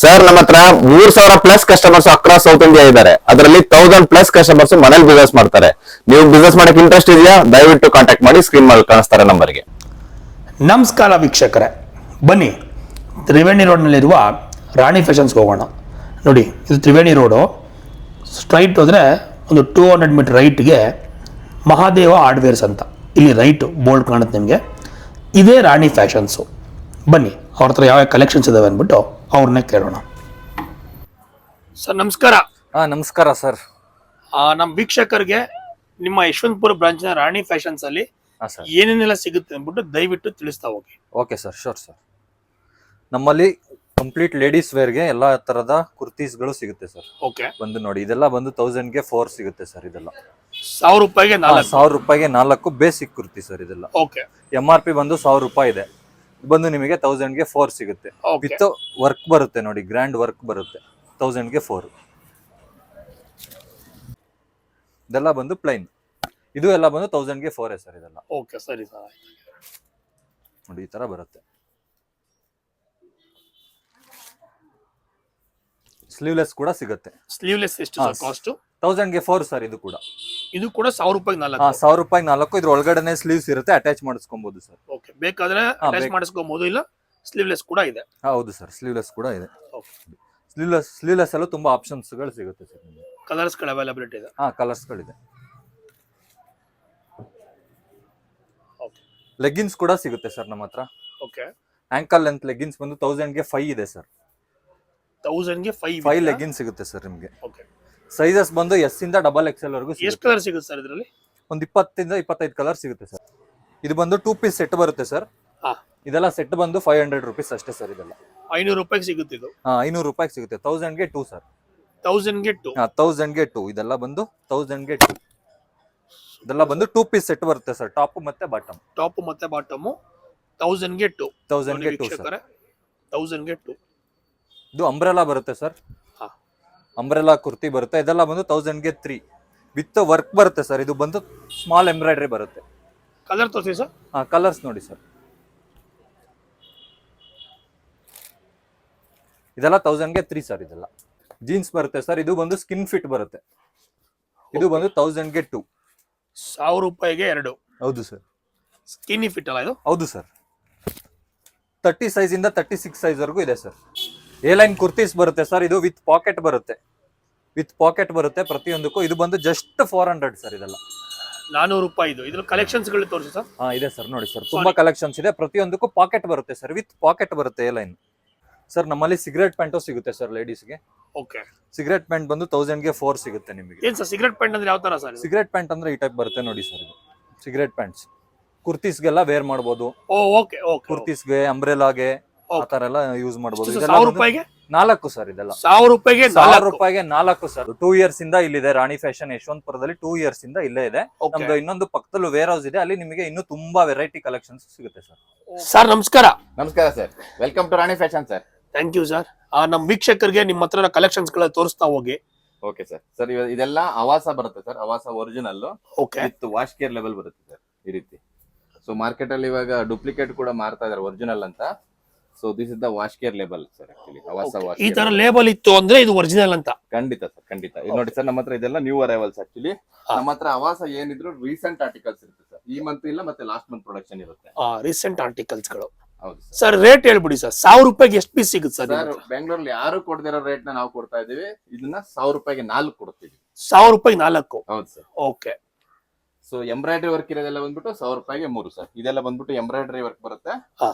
Sir ನಮ್ಮ ಹತ್ರ 3000+ customers across south India ಇದ್ದಾರೆ. ಅದರಲ್ಲಿ 1000+ ಕಸ್ಟಮರ್ಸ್ ಮನೇಲಿ ಬಿಸ್ನೆಸ್ ಮಾಡ್ತಾರೆ. ನೀವು ಬಿಸ್ನೆಸ್ ಮಾಡಕ್ಕೆ ಇಂಟ್ರೆಸ್ಟ್ ಇದೆಯಾ? ದಯವಿಟ್ಟು ಕಾಂಟ್ಯಾಕ್ಟ್ ಮಾಡಿ, ಸ್ಕ್ರೀನ್ ಮೇಲೆ ಕಾಣಿಸ್ತಾರೆ ನಂಬರ್ಗೆ. ನಮಸ್ಕಾರ ವೀಕ್ಷಕರೇ, ಬನ್ನಿ ತ್ರಿವೇಣಿ ರೋಡ್ನಲ್ಲಿರುವ ರಾಣಿ ಫ್ಯಾಷನ್ಸ್ಗೆ ಹೋಗೋಣ. ನೋಡಿ, ಇದು ತ್ರಿವೇಣಿ ರೋಡು. ಸ್ಟ್ರೈಟ್ ಹೋದರೆ ಒಂದು 200 ಮೀಟರ್ ರೈಟ್ಗೆ ಮಹಾದೇವ ಹಾರ್ಡ್ವೇರ್ಸ್ ಅಂತ ಇಲ್ಲಿ ರೈಟ್ ಬೋರ್ಡ್ ಕಾಣುತ್ತೆ ನಿಮಗೆ. ಇದೇ ರಾಣಿ ಫ್ಯಾಷನ್ಸು. ಬನ್ನಿ ಅವ್ರ ಹತ್ರ ಯಾವ ಕಲೆಕ್ಷನ್ಸ್ ಇದಾವೆ ಅಂದ್ಬಿಟ್ಟು ಅವ್ರನ್ನೇ ಕೇಳೋಣ. ಸರ್ ನಮಸ್ಕಾರ. ನಮಸ್ಕಾರ ಸರ್. ನಮ್ಮ ವೀಕ್ಷಕರಿಗೆ ನಿಮ್ಮ ಯಶವಂತಪುರ ಬ್ರಾಂಚ್ನ ರಾಣಿ ಫ್ಯಾಷನ್ಸ್ ಅಲ್ಲಿ ಏನೇನೆಲ್ಲ ಸಿಗುತ್ತೆ ಅಂದ್ಬಿಟ್ಟು ದಯವಿಟ್ಟು ತಿಳಿಸ್ತಾ ಹೋಗಿ. Okay sir, sure sir. ನಮ್ಮಲ್ಲಿ ಕಂಪ್ಲೀಟ್ ಲೇಡೀಸ್ ವೇರ್ಗೆ ಎಲ್ಲಾ ತರದ ಕುರ್ತೀಸ್ಗಳು ಸಿಗುತ್ತೆ ಸರ್. ಓಕೆ, ಬಂದು ನೋಡಿ, ಇದೆಲ್ಲ ಬಂದು 1000ಗೆ 4 ಸಿಗುತ್ತೆ ಸರ್. ಇದೆಲ್ಲ 1000 ರೂಪಾಯಿಗೆ 1000 ರೂಪಾಯಿಗೆ 4 ಬೇಸಿಕ್ ಕುರ್ತಿ ಸರ್. ಇದೆಲ್ಲ ಓಕೆ, MRP ಬಂದು 1000 ರೂಪಾಯಿ ಇದೆ. ಬಂದು ನಿಮಗೆ 1000ಗೆ 4 ಸಿಗುತ್ತೆ. ವಿತ್ ವರ್ಕ್ ಬರುತ್ತೆ ನೋಡಿ, ಗ್ರ್ಯಾಂಡ್ ವರ್ಕ್ ಬರುತ್ತೆ. 1000ಗೆ 4. ಇದೆಲ್ಲ ಬಂದು ಪ್ಲೈನ್. ಇದು ಎಲ್ಲ ಬಂದು 1000ಗೆ 4 ಸರ್. ಇದೆಲ್ಲ ಓಕೆ, ಸರಿ ಸರ್. ನೋಡಿ, ಈ ತರ ಬರುತ್ತೆ. ಸ್ಲೀವ್ಲೆಸ್ ಕೂಡ ಸಿಗುತ್ತೆ. ಸ್ಲೀವ್ಲೆಸ್ ಎಷ್ಟು ಸರ್ ಕಾಸ್ಟ್? 1000ಗೆ 4 ಸರ್. ಇದು ಕೂಡ 1000 ರೂಪಾಯಿಗೆ 4. 1000 ರೂಪಾಯಿಗೆ 4. ಇದ್ರ ಒಳಗಡೆ ಸ್ಲೀವ್ಸ್ ಇರುತ್ತೆ, ಅಟ್ಯಾಚ್ ಮಾಡಿಸ್ಕೊಬಹುದು ಸರ್. ಓಕೆ, ಬೇಕಾದ್ರೆ ಅಟ್ಯಾಚ್ ಮಾಡಿಸ್ಕೊಬಹುದು, ಇಲ್ಲ ಸ್ಲೀವ್ಲೆಸ್ ಕೂಡ ಇದೆ. ಹೌದು ಸರ್, ಸ್ಲೀವ್ಲೆಸ್ ಕೂಡ ಇದೆ. ಸ್ಲೀವ್ಲೆಸ್ ಅಲ್ಲೂ ತುಂಬಾ ಆಪ್ಷನ್ಸ್ ಗಳು ಸಿಗುತ್ತೆ ಸರ್. ಕಲರ್ಸ್ ಗಳು ಅವೈಲಬಿಲಿಟಿ ಇದೆ. ಕಲರ್ಸ್ ಗಳಿದೆ. ಲೆಗ್ಗಿನ್ಸ್ ಕೂಡ ಸಿಗುತ್ತೆ ಸರ್ ನಮ್ಮ ಹತ್ರ. ಓಕೆ, ಆಂಕಲ್ ಲೆಂತ್ ಲೆಗ್ಗಿನ್ಸ್ ಬಂದು 1000ಗೆ 5 ಇದೆ ಸರ್. 1000ಗೆ 5 ಲೆಗ್ಗಿನ್ಸ್ ಸಿಗುತ್ತೆ ಸರ್ ನಿಮಗೆ. ಓಕೆ, ಸೈಜಸ್ ಬಂದು S ಇಂದ XXL ವರೆಗೂ ಸಿಗುತ್ತೆ. ಎಷ್ಟು ಕಲರ್ ಸಿಗುತ್ತೆ ಸರ್ ಇದರಲ್ಲಿ? ಒಂದು 20 ಇಂದ 25 ಕಲರ್ ಸಿಗುತ್ತೆ ಸರ್. ಇದು ಬಂದು 2 ಪೀಸ್ ಸೆಟ್ ಬರುತ್ತೆ ಸರ್. ಇದೆಲ್ಲ ಸೆಟ್ ಬಂದು 500 ರೂಪೀಸ್ ಅಷ್ಟೇ ಸರ್. ಇದೆಲ್ಲ 500 ರೂಪಾಯಿಗೆ ಸಿಗುತ್ತೆ. ಇದು 500 ರೂಪಾಯಿಗೆ ಸಿಗುತ್ತೆ. 1000ಗೆ 2 ಸರ್. 1000ಗೆ 2. 1000ಗೆ 2. ಇದೆಲ್ಲ ಬಂದು 1000ಗೆ 2. ಇದೆಲ್ಲ ಬಂದು 2 ಪೀಸ್ ಸೆಟ್ ಬರುತ್ತೆ ಸರ್. ಟಾಪ್ ಮತ್ತೆ ಬಾಟಮ್. ಟಾಪ್ ಮತ್ತೆ ಬಾಟಮ್ 1000ಗೆ 2. 1000ಗೆ 2 ಸರ್. 1000ಗೆ 2. ಇದು ಅಂಬ್ರೆಲಾ ಬರುತ್ತೆ ಸರ್. ಅಂಬ್ರೆಲಾ ಕುರ್ತಿ ಬರುತ್ತೆ. ಇದೆಲ್ಲ ಬಂದು 1000ಗೆ 3 ವಿತ್ ವರ್ಕ್ ಬರುತ್ತೆ ಸರ್. ಇದು ಬಂದು ಸ್ಮಾಲ್ ಎಂಬ್ರಾಯ್ಡ್ರಿ ಬರುತ್ತೆ. ಕಲರ್ ತೋರಿಸಿ ಸರ್. ಕಲರ್ಸ್ ನೋಡಿ ಸರ್. ಇದೆಲ್ಲ 1000ಗೆ 3 ಸರ್. ಇದೆಲ್ಲ ಜೀನ್ಸ್ ಬರುತ್ತೆ ಸರ್. ಇದು ಬಂದು ಸ್ಕಿನ್ ಫಿಟ್ ಬರುತ್ತೆ. ಇದು ಬಂದು 1000ಗೆ 2. 1000 ರೂಪಾಯಿಗೆ 2. ಹೌದು ಸರ್. ಸ್ಕಿನ್ನಿ ಫಿಟ್ ಅಲ್ಲ ಇದು? ಹೌದು ಸರ್. 30 ಸೈಜ್ ಇಂದ 36 ಸೈಜ್ ವರೆಗೂ ಇದೆ ಸರ್. ಎ ಲೈನ್ ಕುರ್ತೀಸ್ ಬರುತ್ತೆ ಸರ್. ಇದು ವಿತ್ ಪಾಕೆಟ್ ಬರುತ್ತೆ. ಪ್ರತಿಯೊಂದಕ್ಕೂ. ಇದು ಬಂದು ಜಸ್ಟ್ 400 ಸರ್. ಇದೆಲ್ಲ 400 ರೂಪಾಯಿ. ಇದ್ರ ಕಲೆಕ್ಷನ್ಸ್ ಗಳು ತೋರಿಸಿ ಸರ್. ಇದೆ ಸರ್. ನೋಡಿ ಸರ್, ತುಂಬಾ ಕಲೆಕ್ಷನ್ಸ್ ಇದೆ. ಪ್ರತಿಯೊಂದಕ್ಕೂ ಪಾಕೆಟ್ ಬರುತ್ತೆ ಸರ್. ವಿತ್ ಪಾಕೆಟ್ ಬರುತ್ತೆ ಎ ಲೈನ್ ಸರ್. ನಮ್ಮಲ್ಲಿ ಸಿಗರೇಟ್ ಪ್ಯಾಂಟು ಸಿಗುತ್ತೆ ಸರ್ ಲೇಡೀಸ್ಗೆ. ಓಕೆ, ಸಿಗರೇಟ್ ಪ್ಯಾಂಟ್ ಬಂದು 1000ಗೆ 4 ಸಿಗುತ್ತೆ ನಿಮಗೆ. ಏನ್ ಸರ್ ಸಿಗರೇಟ್ ಪ್ಯಾಂಟ್ ಅಂದ್ರೆ ಯಾವ ತರ ಸರ್? ಸಿಗರೇಟ್ ಪ್ಯಾಂಟ್ ಅಂದ್ರೆ ಈ ಟೈಪ್ ಬರುತ್ತೆ ನೋಡಿ ಸರ್. ಇದು ಸಿಗರೇಟ್ ಪ್ಯಾಂಟ್ಸ್ ಕುರ್ತೀಸ್ಗೆಲ್ಲ ವೇರ್ ಮಾಡಬಹುದು. ಓಕೆ, ಕುರ್ತೀಸ್ಗೆ, ಅಂಬ್ರೆಲಾಗೆ ಆ ತರ ಎಲ್ಲ ಯೂಸ್ ಮಾಡಬಹುದು. 1000 ರೂಪಾಯಿಗೆ 4 ಸರ್. ಇದೆಲ್ಲ 1000 ರೂಪಾಯಿಗೆ 4 ಸರ್. 2 ಇಯರ್ಸ್ ಇಂದ ಇಲ್ಲಿದೆ ರಾಣಿ ಫ್ಯಾಷನ್ ಯಶವಂತಪುರದಲ್ಲಿ. 2 ಇಯರ್ಸ್ ಇಂದ ಇಲ್ಲೇ ಇದೆ. ನಮ್ದು ಇನ್ನೊಂದು ಪಕ್ಕದಲ್ಲೂ ವೇರ್ ಹೌಸ್ ಇದೆ. ಅಲ್ಲಿ ನಿಮಗೆ ಇನ್ನೂ ತುಂಬಾ ವೆರೈಟಿ ಕಲೆಕ್ಷನ್ಸ್ ಸಿಗುತ್ತೆ ಸರ್. ಸರ್ ನಮಸ್ಕಾರ. ನಮಸ್ಕಾರ sir, welcome to Rani fashion sir. Thank you sir. ನಮ್ಮ ವೀಕ್ಷಕರಿಗೆ ನಿಮ್ಮ ಹತ್ರ ಕಲೆಕ್ಷನ್ಸ್ ಗಳ ತೋರಿಸ್ತಾ ಹೋಗಿ. Okay sir. ಸರ್ ಇದೆಲ್ಲ ಅವಾಸ ಬರುತ್ತೆ sir. Avaasa original okay with wash care level ಬರುತ್ತೆ ಸರ್. ಈ ರೀತಿ. ಸೊ ಮಾರ್ಕೆಟ್ ಅಲ್ಲಿ ಇವಾಗ ಡೂಪ್ಲಿಕೇಟ್ ಕೂಡ ಮಾರ್ತಾ ಇದಾರೆ ಒರಿಜಿನಲ್ ಅಂತ. So this is the wash care label sir. Actually Avaasa wash ಈ ತರ ಲೇಬಲ್ ಇತ್ತು ಅಂದ್ರೆ ಇದು ಒರಿಜಿನಲ್ ಅಂತ. ಖಂಡಿತ ಸರ್, ಖಂಡಿತ. ಇದು ನೋಡಿ ಸರ್, ನಮ್ಮ ಹತ್ರ ಇದೆಲ್ಲ ನ್ಯೂ ಅರೈವಲ್ಸ್. ಆಕ್ಚುಲಿ ನಮ್ಮ ಹತ್ರ ಅವಾಸ ಏನಿದ್ರು ರೀಸೆಂಟ್ ಆರ್ಟಿಕಲ್ಸ್ ಇರುತ್ತೆ ಸರ್. ಈ ಮಂತ್ ಇಲ್ಲ, ಮತ್ತೆ ಲಾಸ್ಟ್ ಮಂತ್ ಪ್ರೊಡಕ್ಷನ್ ಇರುತ್ತೆ. ರೀಸೆಂಟ್ ಆರ್ಟಿಕಲ್ಸ್ ಗಳು. ಹೌದು ಸರ್. ರೇಟ್ ಹೇಳ್ಬಿಡಿ ಸರ್. 1000 ರೂಪಾಯಿಗೆ ಎಷ್ಟು ಪೀಸ್ ಸಿಗುತ್ತೆ ಸರ್? ಬೆಂಗಳೂರಲ್ಲಿ ಯಾರು ಕೊಡದಿರೋ ರೇಟ್ ನ ನಾವು ಕೊಡ್ತಾ ಇದೀವಿ. ಇದನ್ನ 1000 ರೂಪಾಯಿಗೆ 4 ಕೊಡ್ತೀವಿ. 1000 ರೂಪಾಯಿಗೆ 4? ಹೌದು sir. Okay. So embroidery work ಇರೋದೆಲ್ಲ ಬಂದ್ಬಿಟ್ಟು 1000 ರೂಪಾಯಿಗೆ 3 ಸರ್. ಇದೆಲ್ಲ ಬಂದ್ಬಿಟ್ಟು ಎಂಬ್ರಾಯ್ಡ್ರಿ ವರ್ಕ್ ಬರುತ್ತೆ.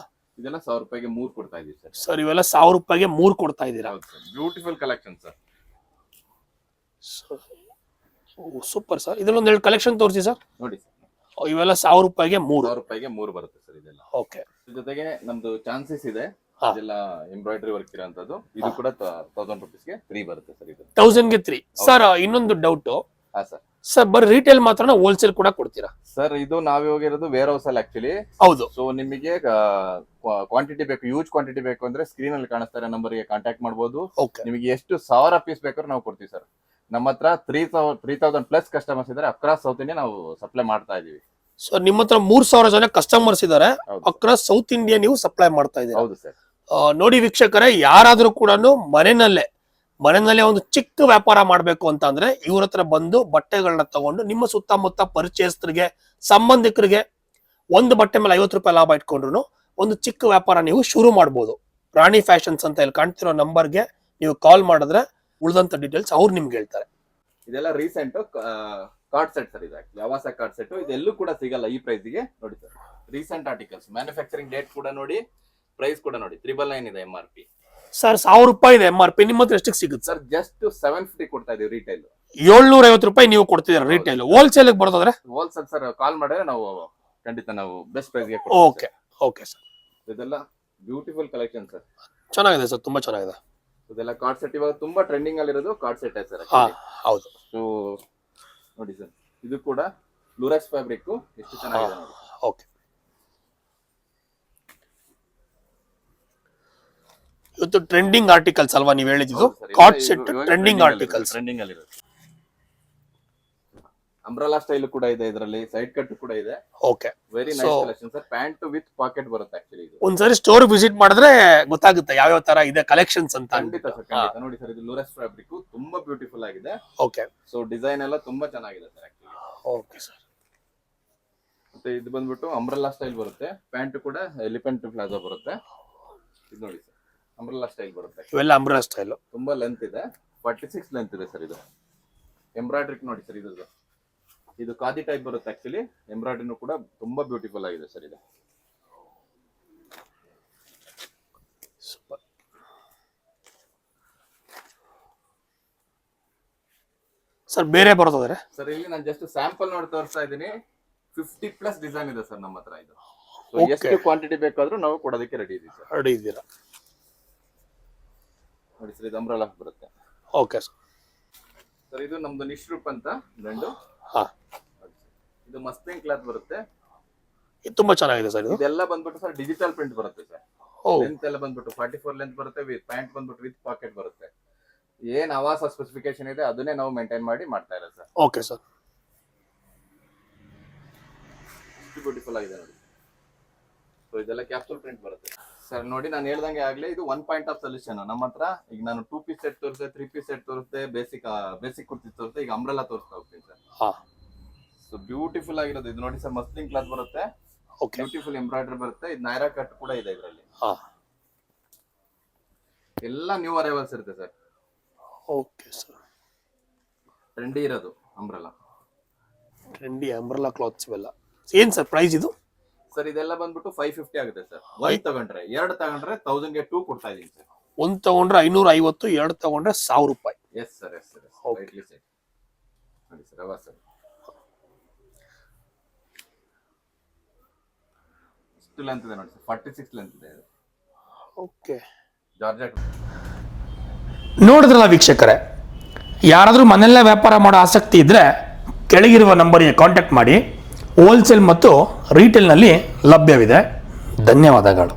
ಇದೆಲ್ಲ 1000 ರೂಪಾಯಿಗೆ 3 ಕೊಡ್ತಾ ಇದೀವಿ ಸರ್. ಸರ್ ಇವೆಲ್ಲ 1000 ರೂಪಾಯಿಗೆ 3 ಕೊಡ್ತಾ ಇದೀರಾ? ಹೌದು sir. Beautiful collection sir. Super sir. ಇದ್ರಲ್ಲಿ ಒಂದೆರಡು ಕಲೆಕ್ಷನ್ ತೋರಿಸಿ ಸರ್. ನೋಡಿ ಸರ್, ಇವೆಲ್ಲ 1000 ರೂಪಾಯಿಗೆ 3. 1000 ರೂಪಾಯಿಗೆ 3 ಬರುತ್ತೆ ಸರ್. ಇದೆಲ್ಲ ಓಕೆ. ಜೊತೆಗೆ ನಮ್ದು ಚಾನ್ಸಸ್ ಇದೆ. ಇದೆಲ್ಲ ಎಂಬ್ರಾಯ್ಡ್ರಿ ವರ್ಕ್ ಇರೋಂಥದ್ದು. ಇದು ಕೂಡ 1000 ರೂಪೀಸ್ಗೆ 3 ಬರುತ್ತೆ ಸರ್. ಇದು 1000ಗೆ 3. ಸರ್ ಇನ್ನೊಂದು ಡೌಟ್. ಹಾ ಸರ್. ಸರ್ ಬರೀ ರಿಟೇಲ್ ಮಾತ್ರನಾ ಹೋಲ್ಸೇಲ್ ಕೂಡ ಕೊಡ್ತೀರಾ ಸರ್? ಇದು ನಾವೇ ಹೋಗಿರೋದು ವೇರ್ ಹೌಸ್ ಅಲ್ಲಿ ಆಕ್ಚುಲಿ. ಹೌದು. ಸೊ ನಿಮಗೆ ಕ್ವಾಂಟಿಟಿ ಬೇಕು, ಹ್ಯೂಜ್ ಕ್ವಾಂಟಿಟಿ ಬೇಕು ಅಂದ್ರೆ ಸ್ಕ್ರೀನ್ ಅಲ್ಲಿ ಕಾಣಿಸ್ತಾರೆ ನಂಬರ್ ಗೆ ಕಾಂಟ್ಯಾಕ್ಟ್ ಮಾಡಬಹುದು. ನಿಮಗೆ ಎಷ್ಟು 1000 ಪೀಸ್ ಬೇಕಾದ್ರೂ ನಾವು ಕೊಡ್ತೀವಿ ಸರ್. ನಮ್ಮ ಹತ್ರ 3000+ ಕಸ್ಟಮರ್ಸ್ ಇದ್ದಾರೆ. ಅಕ್ರಾಸ್ ಸೌತ್ ಇಂಡಿಯಾ ನಾವು ಸಪ್ಲೈ ಮಾಡ್ತಾ ಇದೀವಿ. ಸೊ ನಿಮ್ಮ ಹತ್ರ 3000 ಜನ ಕಸ್ಟಮರ್ಸ್ ಇದ್ದಾರೆ. ಅಕ್ರಾಸ್ ಸೌತ್ ಇಂಡಿಯಾ ನೀವು ಸಪ್ಲೈ ಮಾಡ್ತಾ ಇದ್ದೀರಾ? ಹೌದು ಸರ್. ನೋಡಿ ವೀಕ್ಷಕರೇ, ಯಾರಾದ್ರೂ ಕೂಡ ಮನೆಯಲ್ಲೇ ಒಂದು ಚಿಕ್ಕ ವ್ಯಾಪಾರ ಮಾಡಬೇಕು ಅಂತ ಅಂದ್ರೆ ಇವ್ರ ಹತ್ರ ಬಂದು ಬಟ್ಟೆಗಳನ್ನ ತಗೊಂಡು ನಿಮ್ಮ ಸುತ್ತಮುತ್ತ ಪರಿಚಯಸ್ಥರಿಗೆ, ಸಂಬಂಧಿಕರಿಗೆ ಒಂದು ಬಟ್ಟೆ ಮೇಲೆ 50 ರೂಪಾಯಿ ಲಾಭ ಇಟ್ಕೊಂಡ್ರು ಒಂದು ಚಿಕ್ಕ ವ್ಯಾಪಾರ ನೀವು ಶುರು ಮಾಡ್ಬೋದು. ರಾಣಿ ಫ್ಯಾಷನ್ಸ್ ಅಂತ ಇಲ್ಲಿ ಕಾಣ್ತಿರೋ ನಂಬರ್ಗೆ ನೀವು ಕಾಲ್ ಮಾಡಿದ್ರೆ ಉಳಿದಂತ ಡೀಟೇಲ್ಸ್ ಅವ್ರು ನಿಮ್ಗೆ ಹೇಳ್ತಾರೆ. ಇದೆಲ್ಲ ರೀಸೆಂಟ್ ಕಾರ್ಡ್ ಸೆಟ್ ಸರ್. ಇದು ಯಾವಾಸ ಕಾರ್ಡ್ ಸೆಟ್, ಇದೆಲ್ಲೂ ಕೂಡ ಸಿಗಲ್ಲ ಈ ಪ್ರೈಸ್ಗೆ. ನೋಡಿ sir, recent articles, manufacturing date ಕೂಡ ನೋಡಿ, ಪ್ರೈಸ್ ಕೂಡ ನೋಡಿ, 999 ಇದೆ MRP. ಸರ್ 1000 ರೂಪಾಯಿ ಇದೆ MRP, ನಿಮ್ಮ ಹತ್ರ ಎಷ್ಟಕ್ಕೆ ಸಿಗುತ್ತೆ ಸರ್? ಜಸ್ಟ್ 750 ಕೊಡ್ತಾ ಇದೀವಿ ರಿಟೇಲ್. 750 ರೂಪಾಯಿ ನೀವು ಕೊಡ್ತಿದ್ದೀರಾ ರಿಟೇಲ್. ಹೋಲ್ಸೇಲ್ ಬರ್ತದ್ರೆ? ಹೋಲ್ಸೇಲ್ ಸರ್, ಕಾಲ್ ಮಾಡಿದ್ರೆ ನಾವು ಖಂಡಿತ ನಾವು ಬೆಸ್ಟ್ ಪ್ರೈಸ್ ಗೆ ಓಕೆ ಓಕೆ ಸರ್. ಇದೆಲ್ಲ ಬ್ಯೂಟಿಫುಲ್ ಕಲೆಕ್ಷನ್ ಸರ್, ಚೆನ್ನಾಗಿದೆ ಸರ್, ತುಂಬಾ ಚೆನ್ನಾಗಿದೆ. ಇದೆಲ್ಲ ಕಾರ್ಡ್ ಸೆಟ್ ಇವಾಗ ತುಂಬಾ ಟ್ರೆಂಡಿಂಗ್ ಅಲ್ಲಿ ಇರೋದು ಕಾರ್ಡ್ ಸೆಟ್ ಸರ್. ಹೌದು. ಸೊ ನೋಡಿ ಸರ್, ಇದು ಕೂಡ ಲೂರೆಕ್ಸ್ ಫ್ಯಾಬ್ರಿಕ್, ಎಷ್ಟು ಚೆನ್ನಾಗಿದೆ ನೋಡಿ. ಓಕೆ, ಇವತ್ತು ಟ್ರೆಂಡಿಂಗ್ ಆರ್ಟಿಕಲ್ಸ್ ಅಲ್ವಾ ನೀವು ಹೇಳಿದ್ದು? Card set trending articles, trending ಅಲ್ಲಿ ಇರೋದು. ಅಂಬ್ರೆಲಾ ಸ್ಟೈಲ್ ಕೂಡ ಇದೆ ಇದರಲ್ಲಿ, ಸೈಡ್ ಕಟ್ ಕೂಡ ಇದೆ. Okay, very nice collection sir. Pant with packet ಬರುತ್ತೆ ಆಕ್ಚುಲಿ. ಇದು ಒಂದ್ಸರಿ ಸ್ಟೋರ್ ವಿಸಿಟ್ ಮಾಡಿದ್ರೆ ಗೊತ್ತಾಗುತ್ತೆ ಯಾವ ತರ ಇದೆ ಕಲೆಕ್ಷನ್ಸ್ ಅಂತ. ಖಂಡಿತ ಸರ್, ಖಂಡಿತ. ನೋಡಿ ಸರ್, ಇದು ಲೂರೆಕ್ಸ್ ಫ್ಯಾಬ್ರಿಕ್ ತುಂಬಾ ಬ್ಯೂಟಿಫುಲ್ ಆಗಿದೆ. ಓಕೆ, ಸೊ ಡಿಸೈನ್ ಎಲ್ಲ ತುಂಬಾ ಚೆನ್ನಾಗಿದೆ ಸರ್ ಆಕ್ಚುಲಿ. Okay sir. ಮತ್ತೆ ಇದು ಬಂದ್ಬಿಟ್ಟು ಅಂಬ್ರೆಲಾ ಸ್ಟೈಲ್ ಬರುತ್ತೆ, ಪ್ಯಾಂಟ್ ಕೂಡ ಎಲಿಫೆಂಟ್ ಪ್ಲಾಜೋ ಬರುತ್ತೆ. ಇದು ನೋಡಿ ಸರ್, ಅಂಬ್ರೆಲಾ ಸ್ಟೈಲ್ ಬರುತ್ತೆ. ಇವೆಲ್ಲ ಅಂಬ್ರೆಲಾ ಸ್ಟೈಲ್, ತುಂಬಾ ಲೆಂತ್ ಇದೆ, 46 ಲೆಂತ್ ಇದೆ ಸರ್. ಇದು ಎಂಬ್ರಾಯ್ಡ್ರಿ ನೋಡಿ ಸರ್, ಇದು ಖಾದಿ ಟೈಪ್ ಬರುತ್ತೆ ಆಕ್ಚುಲಿ. ಎಂಬ್ರಾಯ್ಡ್ರಿನೂ ಕೂಡ ತುಂಬಾ ಬ್ಯೂಟಿಫುಲ್ ಆಗಿದೆ ಸರ್. ಇದು ಸೂಪರ್ ಸರ್. ಬೇರೆ ಬರೋದಾದ್ರೆ ಸರ್, ಇಲ್ಲಿ ನಾನು ಜಸ್ಟ್ ಸ್ಯಾಂಪಲ್ ನೋಡಿ ತೋರಿಸ್ತಾ ಇದ್ದೀನಿ. 50+ ಡಿಸೈನ್ ಇದೆ ಸರ್ ನಮ್ಮ ಹತ್ರ. ಇದು ಎಷ್ಟು ಕ್ವಾಂಟಿಟಿ ಬೇಕಾದ್ರೂ ನಾವು ಕೊಡೋದಕ್ಕೆ ರೆಡಿ ಇದೀವಿ ಸರ್. ರೆಡಿ ಇದ್ದೀರಾ? ನೋಡಿ ಸರ್, ಇದು ಅಂಬ್ರೆಲಾ ಬರುತ್ತೆ. Okay sir. ಸರ್, ಇದು ನಮ್ದು ನಿಶ್ರೂಪ್ ಅಂತ ಬ್ರ್ಯಾಂಡ್. ಹಾ, ಇದು ಮಸ್ಲಿನ್ ಕ್ಲಾತ್ ಬರುತ್ತೆ. ಇದು ತುಂಬಾ ಚೆನ್ನಾಗಿದೆ ಸರ್. ಇದೆಲ್ಲ ಬಂದ್ಬಿಟ್ಟು ಸರ್ ಡಿಜಿಟಲ್ ಪ್ರಿಂಟ್ ಬರುತ್ತೆ ಸರ್. ಲೆಂತ್ ಎಲ್ಲ ಬಂದ್ಬಿಟ್ಟು 44 ಲೆಂತ್ ಬರುತ್ತೆ. ಪ್ಯಾಂಟ್ ಬಂದ್ಬಿಟ್ಟು ವಿತ್ ಪಾಕೆಟ್ ಬರುತ್ತೆ. ಏನ್ ಆವಾಸ ಸ್ಪೆಸಿಫಿಕೇಶನ್ ಇದೆ ಅದನ್ನೇ ನಾವು ಮೇಂಟೈನ್ ಮಾಡಿ ಮಾಡ್ತಾ ಇರೋದು ಸರ್. Okay sir. ಬ್ಯೂಟಿಫುಲ್ ಆಗಿದೆ ನೋಡಿ. ಸೊ ಇದೆಲ್ಲ ಕ್ಯಾಪ್ಸೂಲ್ ಪ್ರಿಂಟ್ ಬರುತ್ತೆ ಸರ್. ನೋಡಿ, ನಾನು ಹೇಳ್ದಂಗೆ ಆಗ್ಲೇ ಇದು 1 ಪಾಯಿಂಟ್ ಆಫ್ ಸೊಲ್ಯೂಷನ್ ನಮ್ಮ ಹತ್ರ. ಈಗ ನಾನು 2 ಪೀಸ್ ಸೆಟ್ ತೋರಿಸಿದೆ, 3 ಪೀಸ್ ಸೆಟ್ ತೋರಿಸಿದೆ, ಬೇಸಿಕ್ ಕುರ್ತಿ ತೋರಿಸಿದೆ, ಈಗ ಅಂಬ್ರೆಲಾ ತೋರಿಸ್ತಾ ಹೋಗ್ತೀನಿ ಸರ್. ಹಾ, ಸೊ ಬ್ಯೂಟಿಫುಲ್ ಆಗಿರೋದು ಇದು ನೋಡಿ ಸರ್. ಮಸ್ಲಿನ್ ಕ್ಲಾತ್ ಬರುತ್ತೆ, ಬ್ಯೂಟಿಫುಲ್ ಎಂಬ್ರಾಯ್ಡರಿ ಬರುತ್ತೆ. ಇದು ನೈರಾ ಕಟ್ ಕೂಡ ಇದೆ ಇದರಲ್ಲಿ. ಎಲ್ಲ ನ್ಯೂ ಅರೈವಲ್ಸ್ ಇರುತ್ತೆ ಸರ್. Okay sir. ಟ್ರೆಂಡಿ ಇರೋದು ಅಂಬ್ರೆಲಾ, ಟ್ರೆಂಡಿ ಅಂಬ್ರೆಲಾ ಕ್ಲಾತ್ಸ್ ಇವೆಲ್ಲ. ಏನ್ ಸರ್ ಪ್ರೈಸ್ ಇದು? ಸರ್, ಇದೆಲ್ಲ ಬಂದ್ಬಿಟ್ಟು 550 ಆಗುತ್ತೆ ಸರ್. 1 ತಗೊಂಡ್ರೆ, 2 ತಗೊಂಡ್ರೆ 1000 ಗೆ 2 ಕೊಡ್ತಾ ಇದೀನಿ ಸರ್. 1 ತಗೊಂಡ್ರೆ 550, 2 ತಗೊಂಡ್ರೆ 1000 ರೂಪಾಯಿ. Yes sir, yes sir. Rightly sir. ನೋಡಿ ಸರ್, ಅವ ಸರ್ ಎಷ್ಟು ಲೆಂತ್ ಇದೆ ನೋಡಿ ಸರ್. 46 ಲೆಂತ್ ಇದೆ. Okay, georgette. ನೋಡಿದ್ರಲ್ಲ ವೀಕ್ಷಕರೇ, ಯಾರಾದರೂ ಮನೆಯಲ್ಲೇ ವ್ಯಾಪಾರ ಮಾಡೋ ಆಸಕ್ತಿ ಇದ್ದರೆ ಕೆಳಗಿರುವ ನಂಬರಿಗೆ ಕಾಂಟ್ಯಾಕ್ಟ್ ಮಾಡಿ. ಹೋಲ್ಸೇಲ್ ಮತ್ತು ರೀಟೇಲ್ನಲ್ಲಿ ಲಭ್ಯವಿದೆ. ಧನ್ಯವಾದಗಳು.